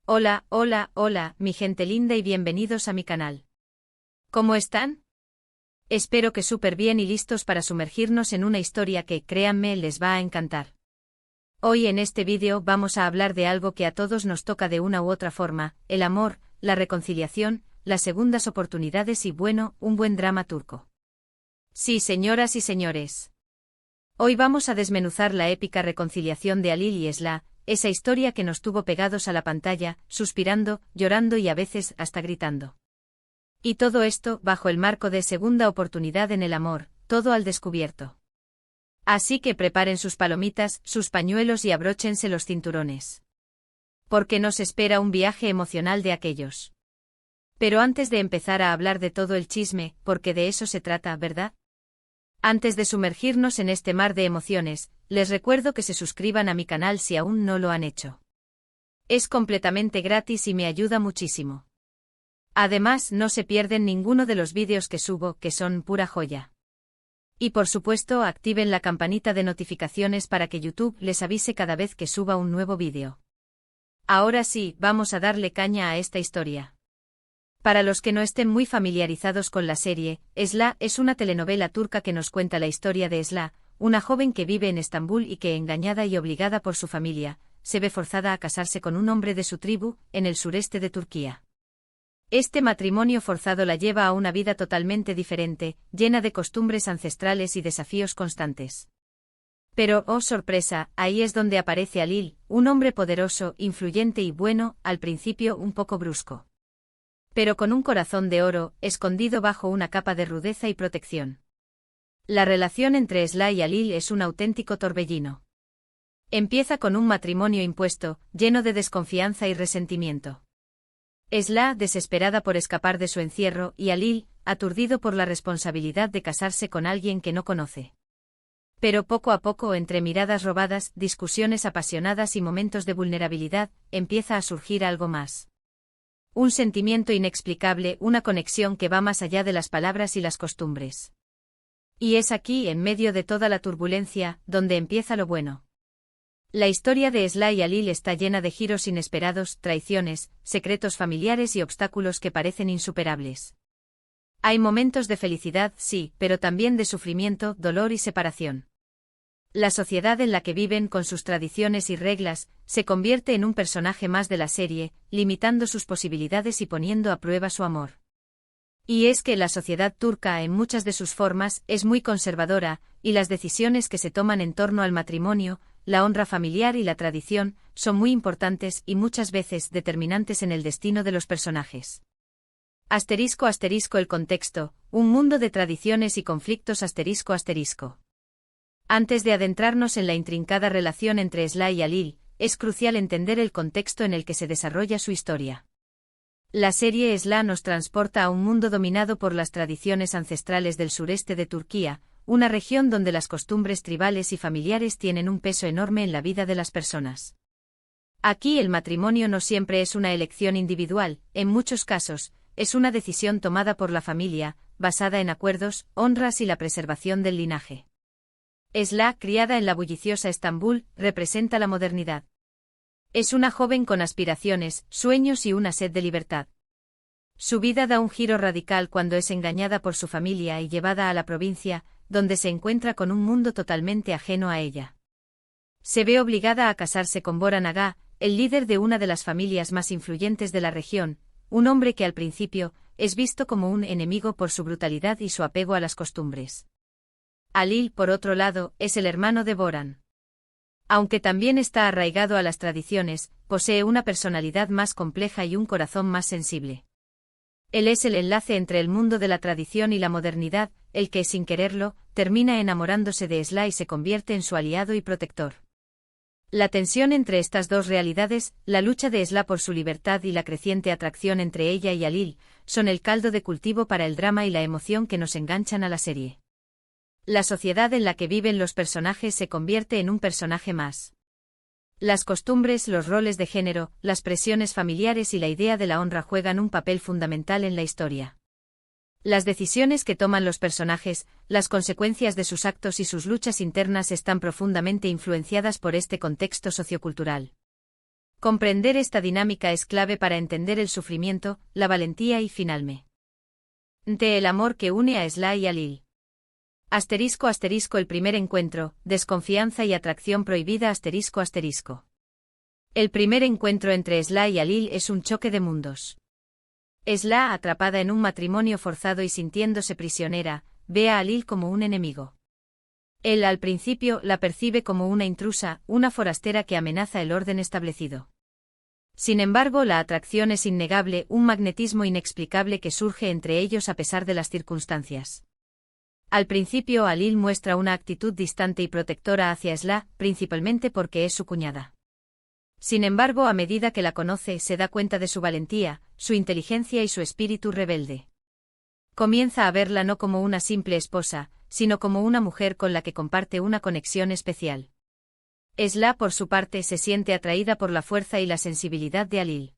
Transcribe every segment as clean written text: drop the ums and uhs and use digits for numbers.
Hola, hola, hola, mi gente linda y bienvenidos a mi canal. ¿Cómo están? Espero que súper bien y listos para sumergirnos en una historia que, créanme, les va a encantar. Hoy en este vídeo vamos a hablar de algo que a todos nos toca de una u otra forma, el amor, la reconciliación, las segundas oportunidades y bueno, un buen drama turco. Sí, señoras y señores. Hoy vamos a desmenuzar la épica reconciliación de Halil y Esla, esa historia que nos tuvo pegados a la pantalla, suspirando, llorando y a veces hasta gritando. Y todo esto bajo el marco de segunda oportunidad en el amor, todo al descubierto. Así que preparen sus palomitas, sus pañuelos y abróchense los cinturones. Porque nos espera un viaje emocional de aquellos. Pero antes de empezar a hablar de todo el chisme, porque de eso se trata, ¿verdad? Antes de sumergirnos en este mar de emociones, les recuerdo que se suscriban a mi canal si aún no lo han hecho. Es completamente gratis y me ayuda muchísimo. Además, no se pierden ninguno de los vídeos que subo, que son pura joya. Y por supuesto, activen la campanita de notificaciones para que YouTube les avise cada vez que suba un nuevo vídeo. Ahora sí, vamos a darle caña a esta historia. Para los que no estén muy familiarizados con la serie, Esla es una telenovela turca que nos cuenta la historia de Esla, una joven que vive en Estambul y que, engañada y obligada por su familia, se ve forzada a casarse con un hombre de su tribu, en el sureste de Turquía. Este matrimonio forzado la lleva a una vida totalmente diferente, llena de costumbres ancestrales y desafíos constantes. Pero, oh sorpresa, ahí es donde aparece Halil, un hombre poderoso, influyente y bueno, al principio un poco brusco. Pero con un corazón de oro, escondido bajo una capa de rudeza y protección. La relación entre Esla y Halil es un auténtico torbellino. Empieza con un matrimonio impuesto, lleno de desconfianza y resentimiento. Esla, desesperada por escapar de su encierro, y Halil, aturdido por la responsabilidad de casarse con alguien que no conoce. Pero poco a poco, entre miradas robadas, discusiones apasionadas y momentos de vulnerabilidad, empieza a surgir algo más. Un sentimiento inexplicable, una conexión que va más allá de las palabras y las costumbres. Y es aquí, en medio de toda la turbulencia, donde empieza lo bueno. La historia de Esla y Halil está llena de giros inesperados, traiciones, secretos familiares y obstáculos que parecen insuperables. Hay momentos de felicidad, sí, pero también de sufrimiento, dolor y separación. La sociedad en la que viven con sus tradiciones y reglas, se convierte en un personaje más de la serie, limitando sus posibilidades y poniendo a prueba su amor. Y es que la sociedad turca en muchas de sus formas es muy conservadora, y las decisiones que se toman en torno al matrimonio, la honra familiar y la tradición, son muy importantes y muchas veces determinantes en el destino de los personajes. Asterisco asterisco el contexto, un mundo de tradiciones y conflictos asterisco asterisco. Antes de adentrarnos en la intrincada relación entre Esla y Halil, es crucial entender el contexto en el que se desarrolla su historia. La serie Esla nos transporta a un mundo dominado por las tradiciones ancestrales del sureste de Turquía, una región donde las costumbres tribales y familiares tienen un peso enorme en la vida de las personas. Aquí el matrimonio no siempre es una elección individual, en muchos casos, es una decisión tomada por la familia, basada en acuerdos, honras y la preservación del linaje. Esla, criada en la bulliciosa Estambul, representa la modernidad. Es una joven con aspiraciones, sueños y una sed de libertad. Su vida da un giro radical cuando es engañada por su familia y llevada a la provincia, donde se encuentra con un mundo totalmente ajeno a ella. Se ve obligada a casarse con Boran Aga, el líder de una de las familias más influyentes de la región, un hombre que al principio es visto como un enemigo por su brutalidad y su apego a las costumbres. Halil, por otro lado, es el hermano de Boran. Aunque también está arraigado a las tradiciones, posee una personalidad más compleja y un corazón más sensible. Él es el enlace entre el mundo de la tradición y la modernidad, el que, sin quererlo, termina enamorándose de Esla y se convierte en su aliado y protector. La tensión entre estas dos realidades, la lucha de Esla por su libertad y la creciente atracción entre ella y Halil, son el caldo de cultivo para el drama y la emoción que nos enganchan a la serie. La sociedad en la que viven los personajes se convierte en un personaje más. Las costumbres, los roles de género, las presiones familiares y la idea de la honra juegan un papel fundamental en la historia. Las decisiones que toman los personajes, las consecuencias de sus actos y sus luchas internas están profundamente influenciadas por este contexto sociocultural. Comprender esta dinámica es clave para entender el sufrimiento, la valentía y finalmente el amor que une a Sly y a Lil. *** El primer encuentro, desconfianza y atracción prohibida ***. El primer encuentro entre Sly y Lil es un choque de mundos. Sly, atrapada en un matrimonio forzado y sintiéndose prisionera, ve a Lil como un enemigo. Él al principio la percibe como una intrusa, una forastera que amenaza el orden establecido. Sin embargo, la atracción es innegable, un magnetismo inexplicable que surge entre ellos a pesar de las circunstancias. Al principio, Lil muestra una actitud distante y protectora hacia Sly, principalmente porque es su cuñada. Sin embargo, a medida que la conoce, se da cuenta de su valentía, su inteligencia y su espíritu rebelde. Comienza a verla no como una simple esposa, sino como una mujer con la que comparte una conexión especial. Sly, por su parte, se siente atraída por la fuerza y la sensibilidad de Lil.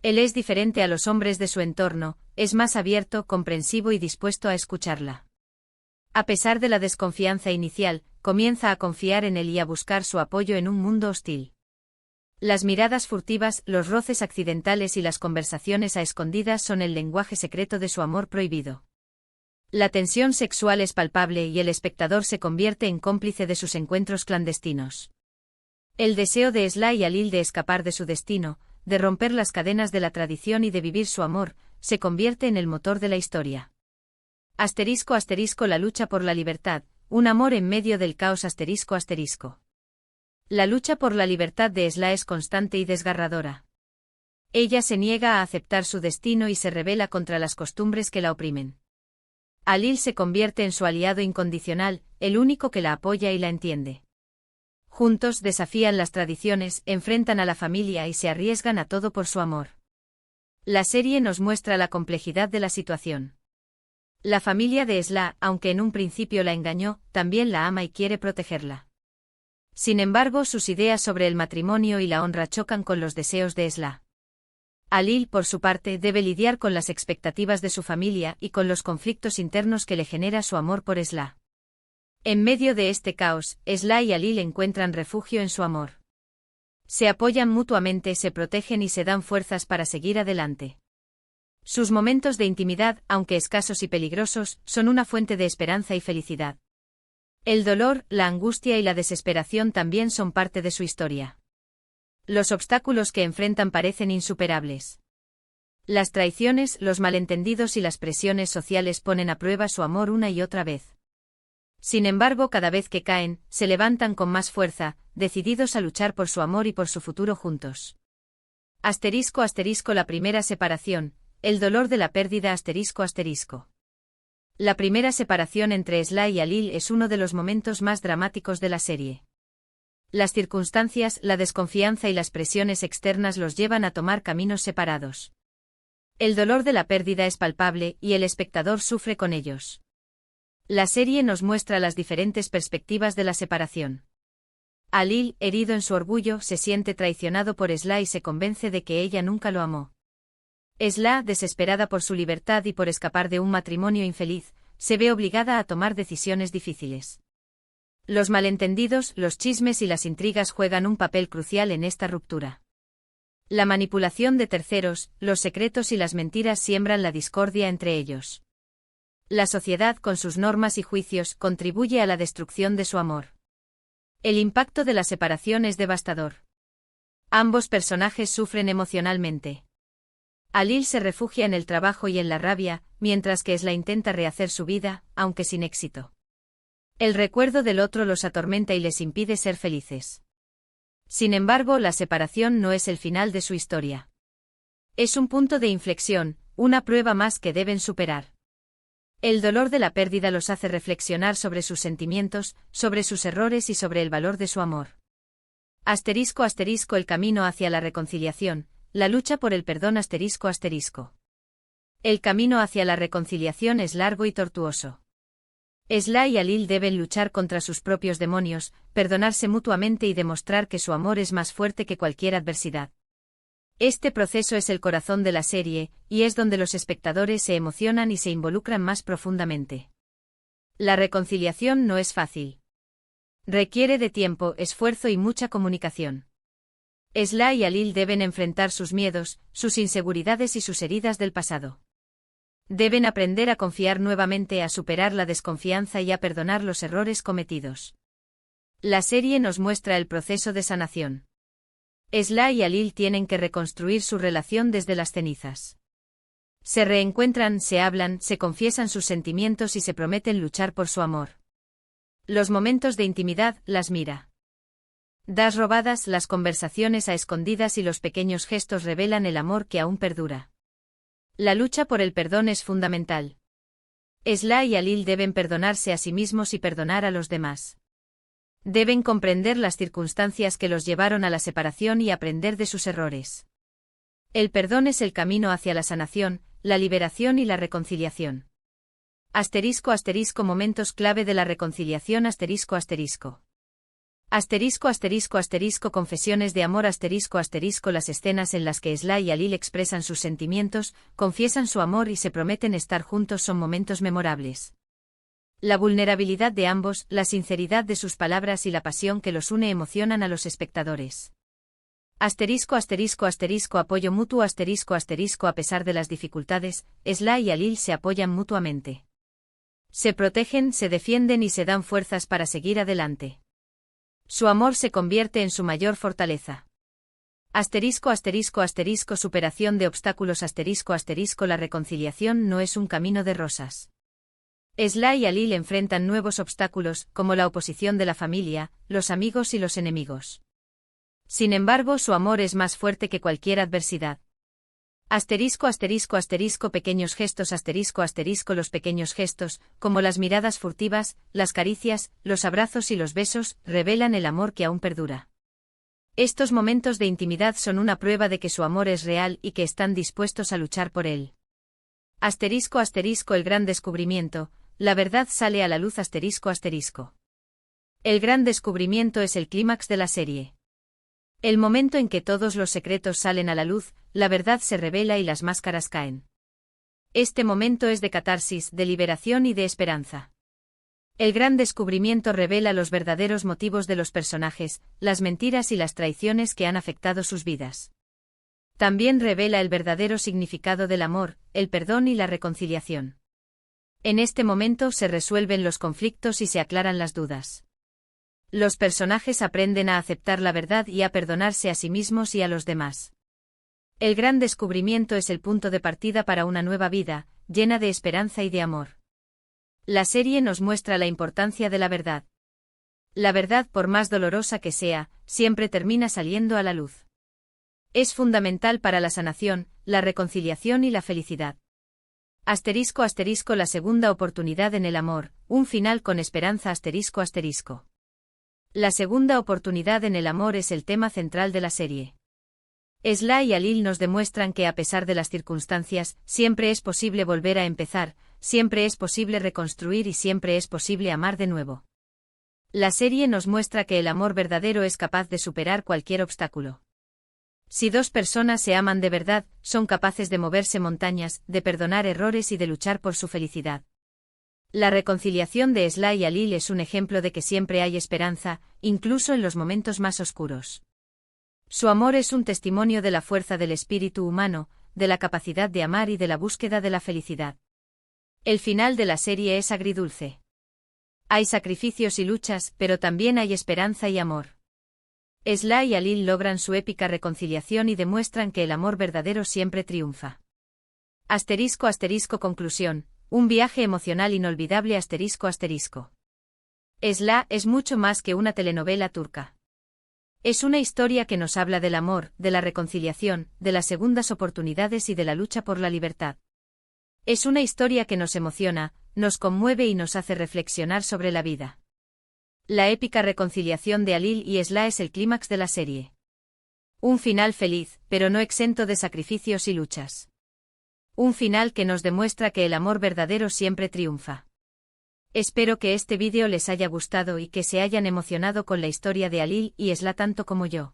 Él es diferente a los hombres de su entorno, es más abierto, comprensivo y dispuesto a escucharla. A pesar de la desconfianza inicial, comienza a confiar en él y a buscar su apoyo en un mundo hostil. Las miradas furtivas, los roces accidentales y las conversaciones a escondidas son el lenguaje secreto de su amor prohibido. La tensión sexual es palpable y el espectador se convierte en cómplice de sus encuentros clandestinos. El deseo de Sly y Lil de escapar de su destino, de romper las cadenas de la tradición y de vivir su amor, se convierte en el motor de la historia. *** La lucha por la libertad, un amor en medio del caos ***. La lucha por la libertad de Sly es constante y desgarradora. Ella se niega a aceptar su destino y se rebela contra las costumbres que la oprimen. Lil se convierte en su aliado incondicional, el único que la apoya y la entiende. Juntos desafían las tradiciones, enfrentan a la familia y se arriesgan a todo por su amor. La serie nos muestra la complejidad de la situación. La familia de Sly, aunque en un principio la engañó, también la ama y quiere protegerla. Sin embargo, sus ideas sobre el matrimonio y la honra chocan con los deseos de Sly. Lil, por su parte, debe lidiar con las expectativas de su familia y con los conflictos internos que le genera su amor por Sly. En medio de este caos, Sly y Lil encuentran refugio en su amor. Se apoyan mutuamente, se protegen y se dan fuerzas para seguir adelante. Sus momentos de intimidad, aunque escasos y peligrosos, son una fuente de esperanza y felicidad. El dolor, la angustia y la desesperación también son parte de su historia. Los obstáculos que enfrentan parecen insuperables. Las traiciones, los malentendidos y las presiones sociales ponen a prueba su amor una y otra vez. Sin embargo, cada vez que caen, se levantan con más fuerza, decididos a luchar por su amor y por su futuro juntos. *** La primera separación, el dolor de la pérdida ***. La primera separación entre Sly y Lil es uno de los momentos más dramáticos de la serie. Las circunstancias, la desconfianza y las presiones externas los llevan a tomar caminos separados. El dolor de la pérdida es palpable y el espectador sufre con ellos. La serie nos muestra las diferentes perspectivas de la separación. Lil, herido en su orgullo, se siente traicionado por Sly y se convence de que ella nunca lo amó. Sly, desesperada por su libertad y por escapar de un matrimonio infeliz, se ve obligada a tomar decisiones difíciles. Los malentendidos, los chismes y las intrigas juegan un papel crucial en esta ruptura. La manipulación de terceros, los secretos y las mentiras siembran la discordia entre ellos. La sociedad, con sus normas y juicios, contribuye a la destrucción de su amor. El impacto de la separación es devastador. Ambos personajes sufren emocionalmente. Lil se refugia en el trabajo y en la rabia, mientras que Sly intenta rehacer su vida, aunque sin éxito. El recuerdo del otro los atormenta y les impide ser felices. Sin embargo, la separación no es el final de su historia. Es un punto de inflexión, una prueba más que deben superar. El dolor de la pérdida los hace reflexionar sobre sus sentimientos, sobre sus errores y sobre el valor de su amor. *** El camino hacia la reconciliación, la lucha por el perdón ***. El camino hacia la reconciliación es largo y tortuoso. Sly y Lil deben luchar contra sus propios demonios, perdonarse mutuamente y demostrar que su amor es más fuerte que cualquier adversidad. Este proceso es el corazón de la serie, y es donde los espectadores se emocionan y se involucran más profundamente. La reconciliación no es fácil. Requiere de tiempo, esfuerzo y mucha comunicación. Esla y Alil deben enfrentar sus miedos, sus inseguridades y sus heridas del pasado. Deben aprender a confiar nuevamente, a superar la desconfianza y a perdonar los errores cometidos. La serie nos muestra el proceso de sanación. Esla y Alil tienen que reconstruir su relación desde las cenizas. Se reencuentran, se hablan, se confiesan sus sentimientos y se prometen luchar por su amor. Los momentos de intimidad, las mira. Das robadas, las conversaciones a escondidas y los pequeños gestos revelan el amor que aún perdura. La lucha por el perdón es fundamental. Esla y Alil deben perdonarse a sí mismos y perdonar a los demás. Deben comprender las circunstancias que los llevaron a la separación y aprender de sus errores. El perdón es el camino hacia la sanación, la liberación y la reconciliación. Asterisco asterisco momentos clave de la reconciliación asterisco asterisco. Asterisco asterisco asterisco confesiones de amor asterisco asterisco las escenas en las que Esla y Alil expresan sus sentimientos, confiesan su amor y se prometen estar juntos son momentos memorables. La vulnerabilidad de ambos, la sinceridad de sus palabras y la pasión que los une emocionan a los espectadores. Asterisco asterisco asterisco apoyo mutuo asterisco asterisco a pesar de las dificultades, Esla y Alil se apoyan mutuamente. Se protegen, se defienden y se dan fuerzas para seguir adelante. Su amor se convierte en su mayor fortaleza. Asterisco asterisco asterisco superación de obstáculos asterisco asterisco la reconciliación no es un camino de rosas. Esla y Alil enfrentan nuevos obstáculos, como la oposición de la familia, los amigos y los enemigos. Sin embargo, su amor es más fuerte que cualquier adversidad. Asterisco asterisco asterisco pequeños gestos asterisco asterisco los pequeños gestos, como las miradas furtivas, las caricias, los abrazos y los besos, revelan el amor que aún perdura. Estos momentos de intimidad son una prueba de que su amor es real y que están dispuestos a luchar por él. Asterisco asterisco el gran descubrimiento, la verdad sale a la luz asterisco asterisco. El gran descubrimiento es el clímax de la serie. El momento en que todos los secretos salen a la luz, la verdad se revela y las máscaras caen. Este momento es de catarsis, de liberación y de esperanza. El gran descubrimiento revela los verdaderos motivos de los personajes, las mentiras y las traiciones que han afectado sus vidas. También revela el verdadero significado del amor, el perdón y la reconciliación. En este momento se resuelven los conflictos y se aclaran las dudas. Los personajes aprenden a aceptar la verdad y a perdonarse a sí mismos y a los demás. El gran descubrimiento es el punto de partida para una nueva vida, llena de esperanza y de amor. La serie nos muestra la importancia de la verdad. La verdad, por más dolorosa que sea, siempre termina saliendo a la luz. Es fundamental para la sanación, la reconciliación y la felicidad. Asterisco asterisco la segunda oportunidad en el amor, un final con esperanza asterisco asterisco. La segunda oportunidad en el amor es el tema central de la serie. Esla y Alil nos demuestran que a pesar de las circunstancias, siempre es posible volver a empezar, siempre es posible reconstruir y siempre es posible amar de nuevo. La serie nos muestra que el amor verdadero es capaz de superar cualquier obstáculo. Si dos personas se aman de verdad, son capaces de moverse montañas, de perdonar errores y de luchar por su felicidad. La reconciliación de Esla y Alil es un ejemplo de que siempre hay esperanza, incluso en los momentos más oscuros. Su amor es un testimonio de la fuerza del espíritu humano, de la capacidad de amar y de la búsqueda de la felicidad. El final de la serie es agridulce. Hay sacrificios y luchas, pero también hay esperanza y amor. Esla y Alil logran su épica reconciliación y demuestran que el amor verdadero siempre triunfa. Asterisco asterisco conclusión. Un viaje emocional inolvidable asterisco asterisco. Esla es mucho más que una telenovela turca. Es una historia que nos habla del amor, de la reconciliación, de las segundas oportunidades y de la lucha por la libertad. Es una historia que nos emociona, nos conmueve y nos hace reflexionar sobre la vida. La épica reconciliación de Alil y Esla es el clímax de la serie. Un final feliz, pero no exento de sacrificios y luchas. Un final que nos demuestra que el amor verdadero siempre triunfa. Espero que este vídeo les haya gustado y que se hayan emocionado con la historia de Alil y Esla tanto como yo.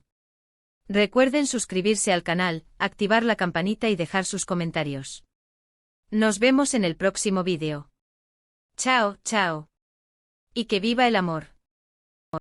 Recuerden suscribirse al canal, activar la campanita y dejar sus comentarios. Nos vemos en el próximo vídeo. Chao, chao. Y que viva el amor.